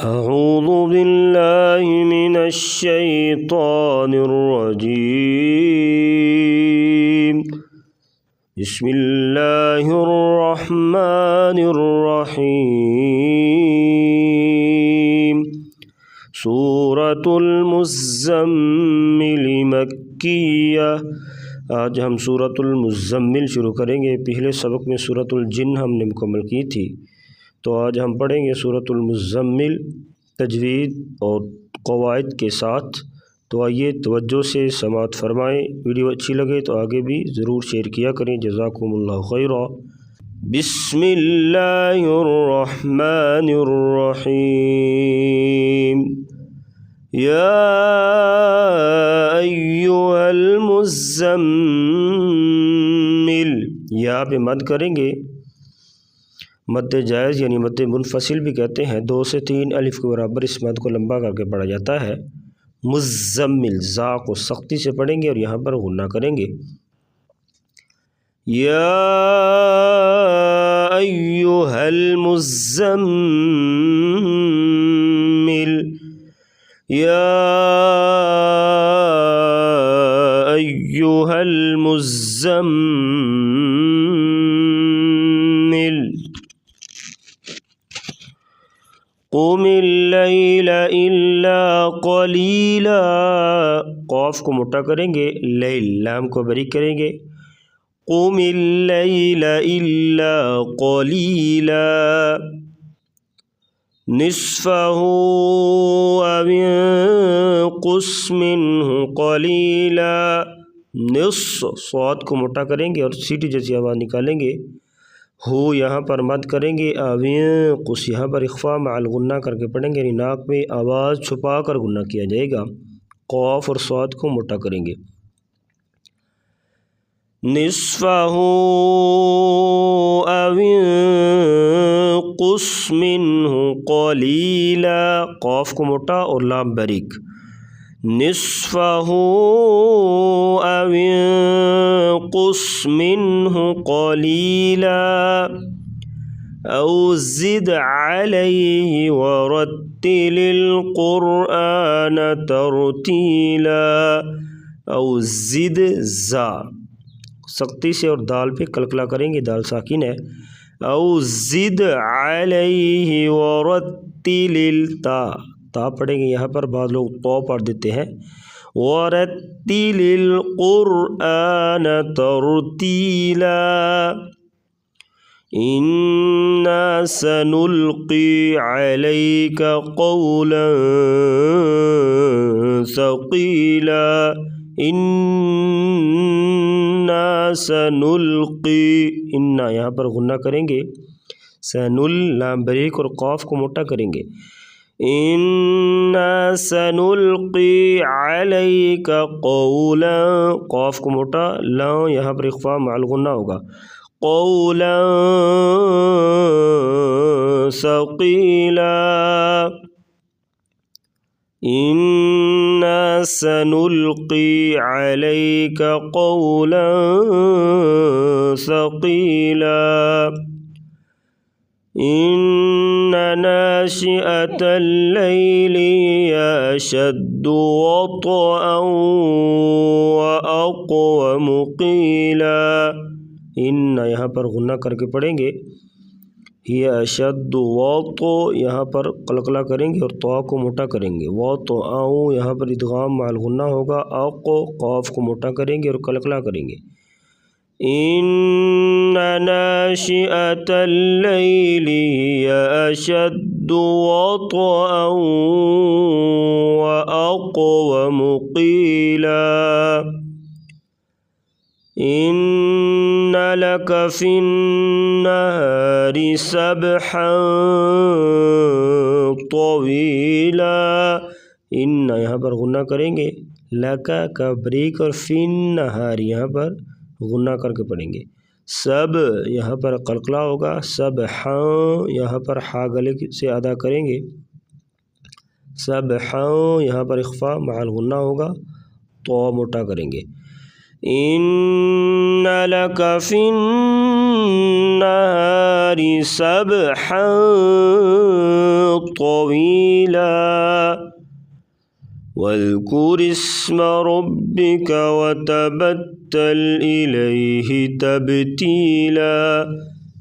أعوذ بالله من الشيطان الرجيم بسم الله الرحمن الرحيم سورة المزمل مکیہ۔ آج ہم سورة المزمل شروع کریں گے۔ پچھلے سبق میں سورة الجن ہم نے مکمل کی تھی، تو آج ہم پڑھیں گے سورة المزمل تجوید اور قواعد کے ساتھ۔ تو آئیے توجہ سے سماعت فرمائیں۔ ویڈیو اچھی لگے تو آگے بھی ضرور شیئر کیا کریں۔ جزاکم اللہ خیرا۔ بسم اللہ الرحمن الرحیم یا ایھا المزمل، یہاں پہ مد کریں گے۔ مد جائز یعنی مد منفصل بھی کہتے ہیں، 2 سے 3 الف کے برابر اس مد کو لمبا کر کے پڑھا جاتا ہے۔ مزمل، زا کو سختی سے پڑھیں گے اور یہاں پر غنہ کریں گے۔ یا ایھا المزمل، یا ایھا المزمل قم اللیل الا قلیلا، قاف کو موٹا کریں گے، لیل لام کو باریک کریں گے۔ قم اللیل الا قلیلا نصفہ او انقص منہ قلیلا، نصف صاد کو موٹا کریں گے اور سیٹی جیسی آواز نکالیں گے۔ ہو یہاں پر مد کریں گے، اوینقص یہاں پر اخفا مع الغنہ کر کے پڑھیں گے، یعنی ناک میں آواز چھپا کر غنہ کیا جائے گا۔ قاف اور صاد کو موٹا کریں گے۔ نصفہ او انقص منہ قلیلا، قاف کو موٹا اور لام باریک۔ نصفہ او انقص منہ قلیلا او زد علیہ ورتل القرآن ترتیلا، او زد زا سختی سے اور دال پہ کلکلا کریں گے، دال ساکن ہے۔ او زد علیہ ورتل التا، تا پڑھیں گے، یہاں پر بعض لوگ تو پڑھ دیتے ہیں۔ ورتل القرآن ترتیلا انا سنلقی علیک قولا ثقیلا، انا سنلقی، انا یہاں پر غنہ کریں گے، سنل لام باریک اور قاف کو موٹا کریں گے۔ انا سنلقی علیک قولا، قاف کو موٹا، لام یہاں پر اخفا مع الغنہ ہوگا۔ قولا ثقیلا انا سنلقی علیک قولا ثقیلا ان ناشئة اللیل اشد وطئا واقوم قیلا، ان یہاں پر غنہ کر کے پڑھیں گے۔ ہی اشد وطئ یہاں پر قلقلہ کریں گے اور طا کو موٹا کریں گے۔ وطئا یہاں پر ادغام مع الغنہ ہوگا۔ اقو قاف کو موٹا کریں گے اور قلقلہ کریں گے۔ ان ناشئة اللیل اشد وطئا واقوم قیلا ان لک فی النہار سبحا طویلا، ان یہاں پر غنہ کریں گے، لکا کا بریک اور فی النہار یہاں پر غنہ کر کے پڑھیں گے۔ سب یہاں پر قلقلہ ہوگا، سبحا یہاں پر ہا گلے سے ادا کریں گے۔ سبحا یہاں پر اخفا مع الغنہ ہوگا، تو موٹا کریں گے۔ إن لك في النهار سبحا طويلا واذكر اسم ربك وتبتل إليه تبتيلا।